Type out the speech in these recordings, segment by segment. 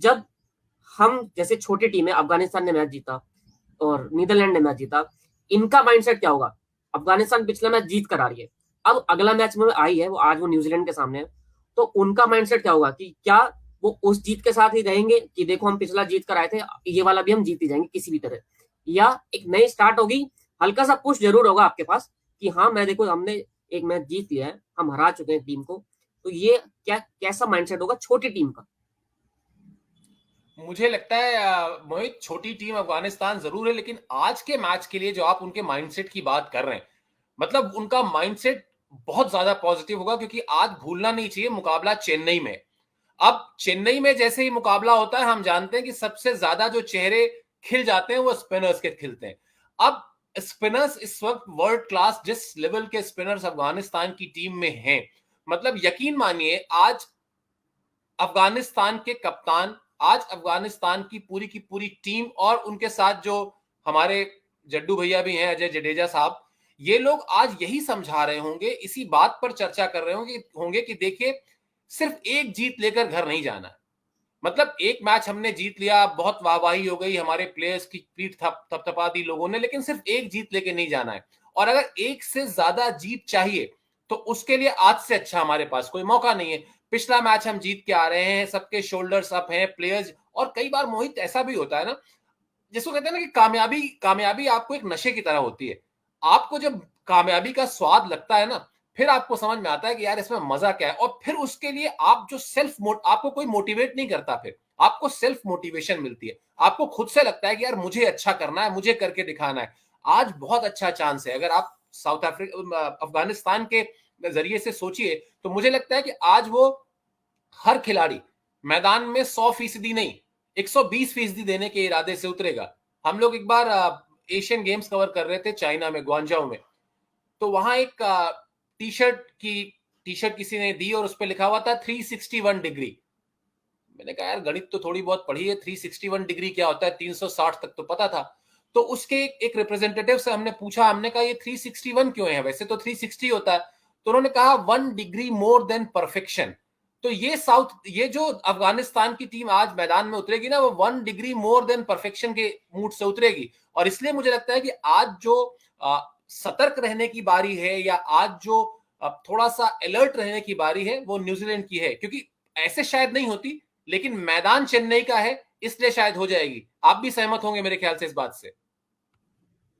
जब हम जैसे छोटी टीम है, अफगानिस्तान ने मैच जीता और नीदरलैंड ने मैच जीता, इनका माइंडसेट क्या होगा? अफगानिस्तान पिछला मैच जीत कर आ रही है, अब अगला मैच में आई है, वो आज वो न्यूजीलैंड के सामने है, तो उनका माइंडसेट क्या होगा कि क्या वो उस जीत के साथ ही रहेंगे कि देखो हम पिछला जीत कर आए थे, ये वाला भी हम जीत ही जाएंगे किसी भी तरह, या एक नई स्टार्ट होगी, हल्का सा पुश जरूर होगा आपके पास कि हाँ मैं देखो हमने एक मैच जीत लिया है, हम हरा चुके हैं टीम को, तो ये क्या कैसा माइंडसेट होगा छोटी टीम का? मुझे लगता है मोहित, छोटी टीम अफगानिस्तान जरूर है, लेकिन आज के मैच के लिए जो आप उनके माइंडसेट की बात कर रहे हैं, मतलब उनका माइंडसेट बहुत ज्यादा पॉजिटिव होगा, क्योंकि आज भूलना नहीं चाहिए मुकाबला चेन्नई में। अब चेन्नई में जैसे ही मुकाबला होता है, हम जानते हैं कि सबसे ज्यादा जो चेहरे खिल जाते हैं वो स्पिनर्स के खिलते हैं। अब स्पिनर्स इस वक्त वर्ल्ड क्लास जिस लेवल के स्पिनर्स अफगानिस्तान की टीम में हैं, मतलब यकीन मानिए, आज अफगानिस्तान के कप्तान, आज अफगानिस्तान की पूरी टीम और उनके साथ जो हमारे जड्डू भैया भी हैं, अजय जडेजा साहब, ये लोग आज यही समझा रहे होंगे, इसी बात पर चर्चा कर रहे होंगे कि देखिए, सिर्फ एक जीत लेकर घर नहीं जाना है। मतलब एक मैच हमने जीत लिया, बहुत वाहवाही हो गई, हमारे प्लेयर्स की पीठ थपथपा दी लोगों ने, लेकिन सिर्फ एक जीत लेके नहीं जाना है। और अगर एक से ज्यादा जीत चाहिए तो उसके लिए आज से अच्छा हमारे पास कोई मौका नहीं है। पिछला मैच हम जीत के आ रहे हैं, सबके शोल्डर्स अप हैं प्लेयर्स। और कई बार मोहित ऐसा भी होता है ना, जिसको कहते हैं ना कि कामयाबी कामयाबी आपको एक नशे की तरह होती है। आपको जब कामयाबी का स्वाद लगता है ना, फिर आपको समझ में आता है कि यार इसमें मजा क्या है, और फिर उसके लिए आप जो आपको कोई मोटिवेट नहीं करता, फिर आपको सेल्फ मोटिवेशन मिलती है। आपको खुद से लगता है कि यार मुझे अच्छा करना है, मुझे करके दिखाना है। आज बहुत अच्छा चांस है, अगर आप साउथ अफ्रीका अफगानिस्तान के जरिए से सोचिए, तो मुझे लगता है कि आज वो हर खिलाड़ी मैदान में 100% नहीं, 120% देने के इरादे से उतरेगा। हम लोग एक बार एशियन गेम्स कवर कर रहे थे चाइना में, ग्वांजाओ में, तो वहां एक टी शर्ट किसी ने दी और उस पर लिखा हुआ था 361 डिग्री। मैंने कहा यार गणित तो थोड़ी बहुत पढ़ी है, 361 डिग्री क्या होता है, 360 तक तो पता था। तो उसके एक रिप्रेजेंटेटिव से हमने पूछा, हमने कहा ये 361 क्यों है, वैसे तो 360 होता है। तो उन्होंने कहा 1 डिग्री मोर देन परफेक्शन। तो ये जो अफगानिस्तान की टीम आज मैदान में उतरेगी ना, वो 1 डिग्री मोर देन परफेक्शन के मूड से उतरेगी। और इसलिए मुझे लगता है कि आज जो सतर्क रहने की बारी है, या आज जो थोड़ा सा अलर्ट रहने की बारी है, वो न्यूजीलैंड की है। क्योंकि ऐसे शायद नहीं होती, लेकिन मैदान चेन्नई का है, इसलिए शायद हो जाएगी। आप भी सहमत होंगे मेरे ख्याल से इस बात से।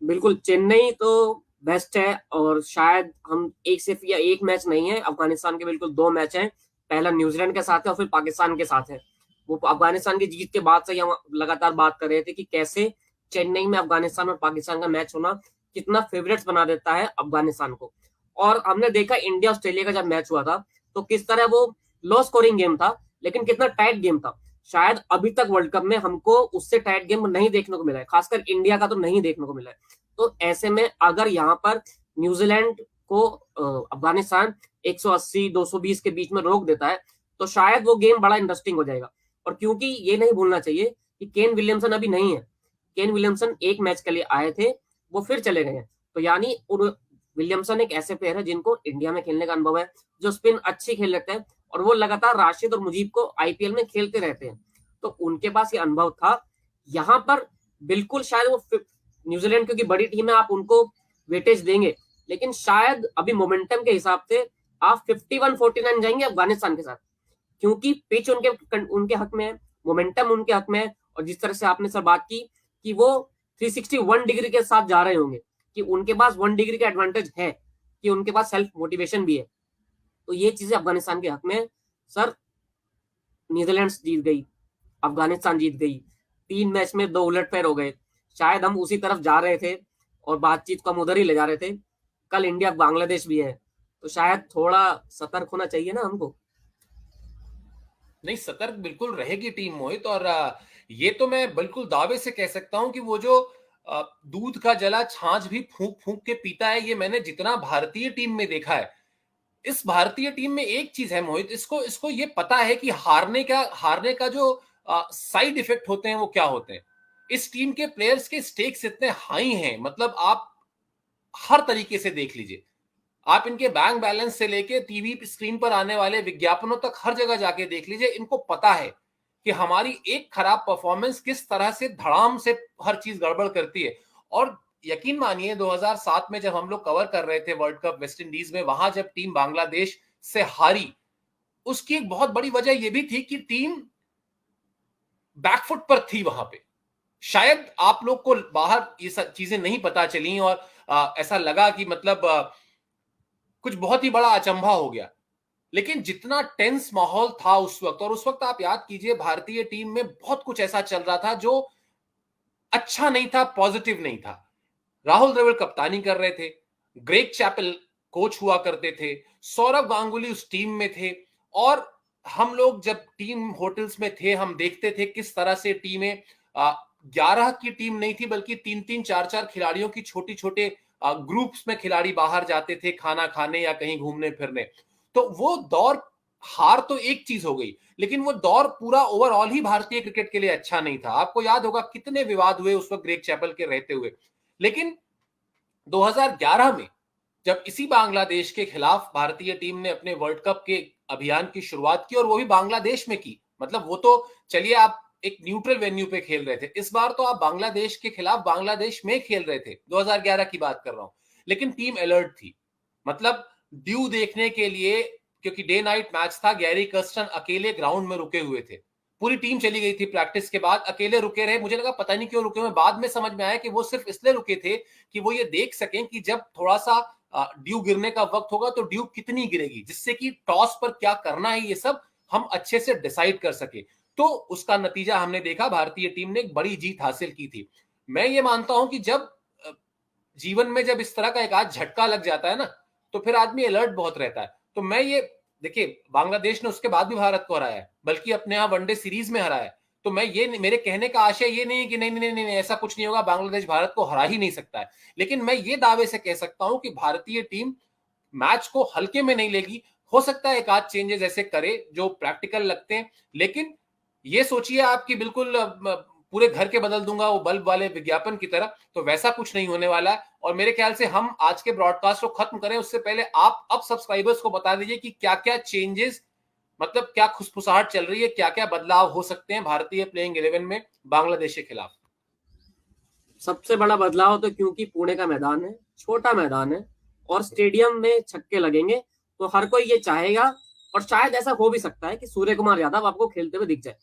बिल्कुल, चेन्नई तो बेस्ट है, और शायद हम एक सिर्फ या एक मैच नहीं है अफगानिस्तान के, बिल्कुल दो मैच हैं, पहला न्यूजीलैंड के साथ है और फिर पाकिस्तान के साथ है। वो अफगानिस्तान की जीत के बाद से ही हम लगातार बात कर रहे थे कि कैसे चेन्नई में अफगानिस्तान और पाकिस्तान का मैच होना कितना फेवरेट्स बना देता है अफगानिस्तान को। और हमने देखा इंडिया ऑस्ट्रेलिया का जब मैच हुआ था, तो किस तरह वो लो स्कोरिंग गेम था, लेकिन कितना टाइट गेम था। शायद अभी तक वर्ल्ड कप में हमको उससे टाइट गेम नहीं देखने को मिला है, खासकर इंडिया का तो नहीं देखने को मिला है। तो ऐसे में अगर यहाँ पर न्यूजीलैंड को अफगानिस्तान 180 220 के बीच में रोक देता है, तो शायद वो गेम बड़ा इंटरेस्टिंग हो जाएगा। और क्योंकि ये नहीं भूलना चाहिए कि केन विलियमसन अभी नहीं है, केन विलियमसन एक मैच के लिए आए थे, वो फिर चले गए हैं। तो यानी विलियमसन एक ऐसे प्लेयर है जिनको इंडिया में खेलने का अनुभव है, जो स्पिन अच्छी खेल लेते हैं, और वो लगातार राशिद और मुजीब को आईपीएल में खेलते रहते हैं, तो उनके पास ये अनुभव था। यहाँ पर बिल्कुल शायद वो न्यूजीलैंड क्योंकि बड़ी टीम है, आप उनको वेटेज देंगे, लेकिन शायद अभी मोमेंटम के हिसाब से आप 51-49 जाएंगे अफगानिस्तान के साथ, क्योंकि पिच उनके उनके हक में है, मोमेंटम उनके हक में है, और जिस तरह से आपने सर बात की कि वो 361 डिग्री के साथ जा रहे होंगे, कि उनके पास 1 डिग्री का एडवांटेज है, कि उनके पास सेल्फ मोटिवेशन भी है, तो ये चीजें अफगानिस्तान के हक में है। सर, नीदरलैंड्स जीत गई, अफगानिस्तान जीत गई, 3 मैच में 2 उलटफेर हो गए, शायद हम उसी तरफ जा रहे थे और बातचीत को हम उधर ही ले जा रहे थे। कल इंडिया बांग्लादेश भी है, तो शायद थोड़ा सतर्क होना चाहिए ना हमको। नहीं, सतर्क बिल्कुल रहेगी टीम मोहित। और ये तो मैं बिल्कुल दावे से कह सकता हूं कि वो जो दूध का जला छाछ भी फूंक फूंक के पीता है, ये मैंने जितना भारतीय टीम में देखा है। इस भारतीय टीम में एक चीज है मोहित, इसको इसको ये पता है कि हारने का जो साइड इफेक्ट होते हैं वो क्या होते हैं। इस टीम के प्लेयर्स के स्टेक्स इतने हाई हैं, मतलब आप हर तरीके से देख लीजिए, आप इनके बैंक बैलेंस से लेके टीवी स्क्रीन पर आने वाले विज्ञापनों तक हर जगह जाके देख लीजिए, इनको पता है कि हमारी एक खराब परफॉर्मेंस किस तरह से धड़ाम से हर चीज गड़बड़ करती है। और यकीन मानिए 2007 में जब हम लोग कवर कर रहे थे वर्ल्ड कप वेस्ट इंडीज में, वहां जब टीम बांग्लादेश से हारी, उसकी एक बहुत बड़ी वजह यह भी थी कि टीम बैकफुट पर थी वहां पे। शायद आप लोग को बाहर ये सब चीजें नहीं पता चली और ऐसा लगा कि मतलब कुछ बहुत ही बड़ा अचंभा हो गया। लेकिन जितना टेंस माहौल था उस वक्त, और उस वक्त आप याद कीजिए भारतीय टीम में बहुत कुछ ऐसा चल रहा था जो अच्छा नहीं था, पॉजिटिव नहीं था। राहुल द्रविड़ कप्तानी कर रहे थे, ग्रेग चैपल कोच हुआ करते थे, सौरव गांगुली उस टीम में थे, और हम लोग जब टीम होटल्स में थे हम देखते थे किस तरह से टीमें 11 की टीम नहीं थी बल्कि 3-3 4-4 खिलाड़ियों की छोटी छोटे ग्रुप्स में खिलाड़ी बाहर जाते थे खाना खाने या कहीं घूमने फिरने। तो वो दौर, हार तो एक चीज हो गई, लेकिन वो दौर पूरा ओवरऑल ही भारतीय क्रिकेट के लिए अच्छा नहीं था। आपको याद होगा कितने विवाद हुए उस वक्त ग्रेग चैपल के रहते हुए। लेकिन 2011 में जब इसी बांग्लादेश के खिलाफ भारतीय टीम ने अपने वर्ल्ड कप के अभियान की शुरुआत की, और वो भी बांग्लादेश में की, मतलब वो तो चलिए आप एक न्यूट्रल वेन्यू पे खेल रहे थे, इस बार तो आप बांग्लादेश के खिलाफ बांग्लादेश में खेल रहे थे, 2011 की बात कर रहा हूं। लेकिन टीम अलर्ट थी, मतलब ड्यू देखने के लिए, क्योंकि डे नाइट मैच था, गैरी कर्स्टन अकेले ग्राउंड में रुके हुए थे। पूरी टीम चली गई थी प्रैक्टिस के बाद, अकेले रुके रहे। मुझे लगा पता नहीं क्यों रुके हुए, बाद में समझ में आया कि वो सिर्फ इसलिए रुके थे कि वो ये देख सकें कि जब थोड़ा सा ड्यू गिरने का वक्त होगा तो ड्यू कितनी गिरेगी, जिससे कि टॉस पर क्या करना है ये सब हम अच्छे से डिसाइड कर सके। तो उसका नतीजा हमने देखा, भारतीय टीम ने एक बड़ी जीत हासिल की थी। मैं ये मानता हूं कि जब जीवन में जब इस तरह का एक आज झटका लग जाता है ना, तो फिर आदमी अलर्ट बहुत रहता है। तो मैं ये देखिए, बांग्लादेश ने उसके बाद भी भारत को हराया है, बल्कि अपने यहां वनडे सीरीज में हराया है। तो मैं ये, मेरे कहने का आशय ये नहीं है कि नहीं नहीं नहीं, नहीं ऐसा कुछ नहीं होगा, बांग्लादेश भारत को हरा ही नहीं सकता है। लेकिन मैं ये दावे से कह सकता हूं कि भारतीय टीम मैच को हल्के में नहीं लेगी। हो सकता है एक आध चेंजेस ऐसे करे जो प्रैक्टिकल लगते हैं, लेकिन ये सोचिए आपकी बिल्कुल पूरे घर के बदल दूंगा वो बल्ब वाले विज्ञापन की तरह, तो वैसा कुछ नहीं होने वाला है। और मेरे ख्याल से हम आज के ब्रॉडकास्ट को खत्म करें उससे पहले आप अब सब्सक्राइबर्स को बता दीजिए कि क्या क्या चेंजेस, मतलब क्या खुसफुसाहट चल रही है, क्या क्या बदलाव हो सकते हैं भारतीय प्लेइंग 11 में बांग्लादेश के खिलाफ। सबसे बड़ा बदलाव तो, क्योंकि पुणे का मैदान है, छोटा मैदान है और स्टेडियम में छक्के लगेंगे, तो हर कोई ये चाहेगा, और शायद ऐसा हो भी सकता है कि सूर्य कुमार यादव आपको खेलते हुए दिख जाए।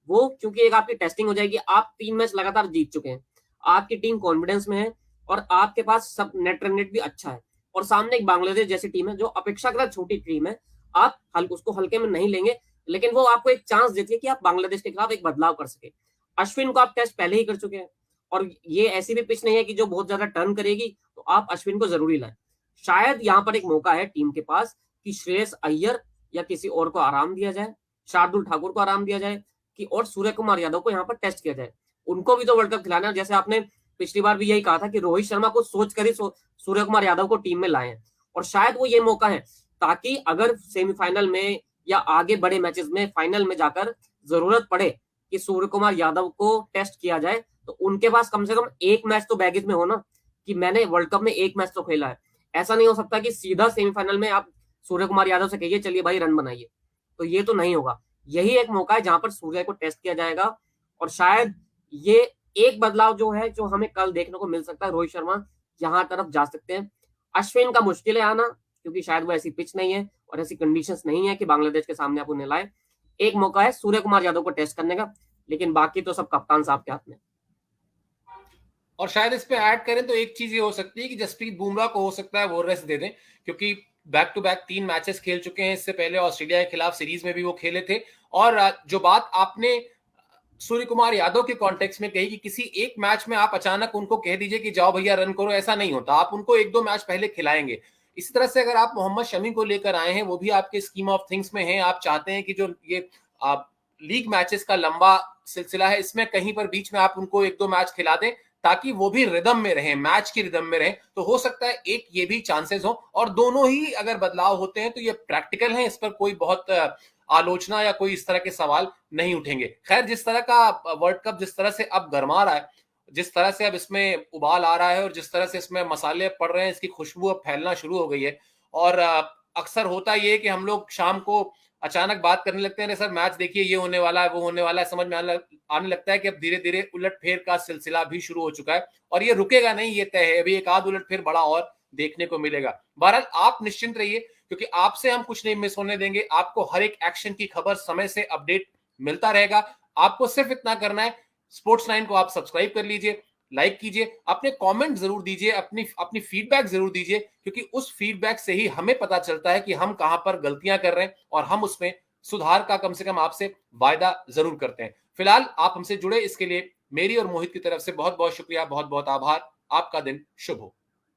वो, क्योंकि एक आपकी टेस्टिंग हो जाएगी, आप 3 मैच लगातार जीत चुके हैं, आपकी टीम कॉन्फिडेंस में है, और आपके पास सब नेट रन रेट भी अच्छा है, और सामने एक बांग्लादेश जैसी टीम है जो अपेक्षाकृत छोटी टीम है। आप उसको हल्के में नहीं लेंगे, लेकिन वो आपको एक चांस देती है कि आप बांग्लादेश के खिलाफ एक बदलाव कर सके। अश्विन को आप टेस्ट पहले ही कर चुके हैं, और ये ऐसी भी पिच नहीं है कि जो बहुत ज्यादा टर्न करेगी, तो आप अश्विन को जरूरी लाएं। शायद यहाँ पर एक मौका है टीम के पास कि श्रेयस अय्यर या किसी और को आराम दिया जाए, शार्दुल ठाकुर को आराम दिया जाए, कि और सूर्य कुमार यादव को यहाँ पर टेस्ट किया जाए। उनको भी तो वर्ल्ड कप खिलाना है, जैसे आपने पिछली बार भी यही कहा था कि रोहित शर्मा को सोचकर ही सूर्य कुमार यादव को टीम में लाए हैं, और शायद वो ये मौका है, ताकि अगर सेमीफाइनल में या आगे बड़े मैचेस में, फाइनल में जाकर जरूरत पड़े कि सूर्य कुमार यादव को टेस्ट किया जाए, तो उनके पास कम से कम एक मैच तो बैगेज में हो ना, कि मैंने वर्ल्ड कप में एक मैच तो खेला है। ऐसा नहीं हो सकता कि सीधा सेमीफाइनल में आप सूर्य कुमार यादव से कहिए चलिए भाई रन बनाइए, तो ये तो नहीं होगा। यही एक मौका है जहां पर सूर्य को टेस्ट किया जाएगा, और शायद ये एक बदलाव जो है, जो हमें कल देखने को मिल सकता है, रोहित शर्मा यहाँ तरफ जा सकते हैं। अश्विन का मुश्किल है आना, क्योंकि शायद वो ऐसी पिच नहीं है और ऐसी कंडीशंस नहीं है कि बांग्लादेश के सामने आप उन्हें लाए। एक मौका है सूर्य कुमार यादव को टेस्ट करने का, लेकिन बाकी तो सब कप्तान साहब के हाथ में। और शायद इस पे ऐड करें तो एक चीज ये हो सकती है कि जसप्रीत बुमराह को हो सकता है वो रेस्ट दे दें, क्योंकि बैक टू बैक 3 मैचेस खेल चुके हैं, इससे पहले ऑस्ट्रेलिया के खिलाफ सीरीज में भी वो खेले थे। और जो बात आपने सूर्य कुमार यादव के कॉन्टेक्स्ट में कही कि किसी एक मैच में आप अचानक उनको कह दीजिए कि जाओ भैया रन करो, ऐसा नहीं होता, आप उनको 1-2 मैच पहले खिलाएंगे। इसी तरह से अगर आप मोहम्मद शमी को लेकर आए हैं, वो भी आपके स्कीम ऑफ थिंग्स में है, आप चाहते हैं कि जो ये लीग मैचेस का लंबा सिलसिला है, इसमें कहीं पर बीच में आप उनको 1-2 मैच खिला दें, ताकि वो भी रिदम में रहे, मैच की रिदम में रहे, तो हो सकता है एक ये भी चांसेस हो। और दोनों ही अगर बदलाव होते हैं तो ये प्रैक्टिकल है, इस पर कोई बहुत आलोचना या कोई इस तरह के सवाल नहीं उठेंगे। खैर, जिस तरह का वर्ल्ड कप जिस तरह से अब गरमा रहा है, जिस तरह से अब इसमें उबाल आ रहा है, और जिस तरह से इसमें मसाले पड़ रहे हैं, इसकी खुशबू अब फैलना शुरू हो गई है। और अक्सर होता ये है कि हम लोग शाम को अचानक बात करने लगते हैं, सर मैच देखिए ये होने वाला है, वो होने वाला है, समझ में आने लगता है कि अब धीरे धीरे उलटफेर का सिलसिला भी शुरू हो चुका है और ये रुकेगा नहीं, ये तय है, अभी एक आध उलटफेर बड़ा और देखने को मिलेगा। बहरहाल आप निश्चिंत रहिए, क्योंकि आपसे हम कुछ नहीं मिस होने देंगे, आपको हर एक एक्शन की खबर समय से अपडेट मिलता रहेगा। आपको सिर्फ इतना करना है, स्पोर्ट्स 9 को आप सब्सक्राइब कर लीजिए, लाइक कीजिए, अपने कमेंट जरूर दीजिए, अपनी फीडबैक जरूर दीजिए, क्योंकि उस फीडबैक से ही हमें पता चलता है कि हम कहां पर गलतियां कर रहे हैं और हम उसमें सुधार का कम से कम आपसे वायदा जरूर करते हैं। फिलहाल आप हमसे जुड़े इसके लिए मेरी और मोहित की तरफ से बहुत बहुत शुक्रिया, बहुत बहुत आभार। आपका दिन शुभ हो।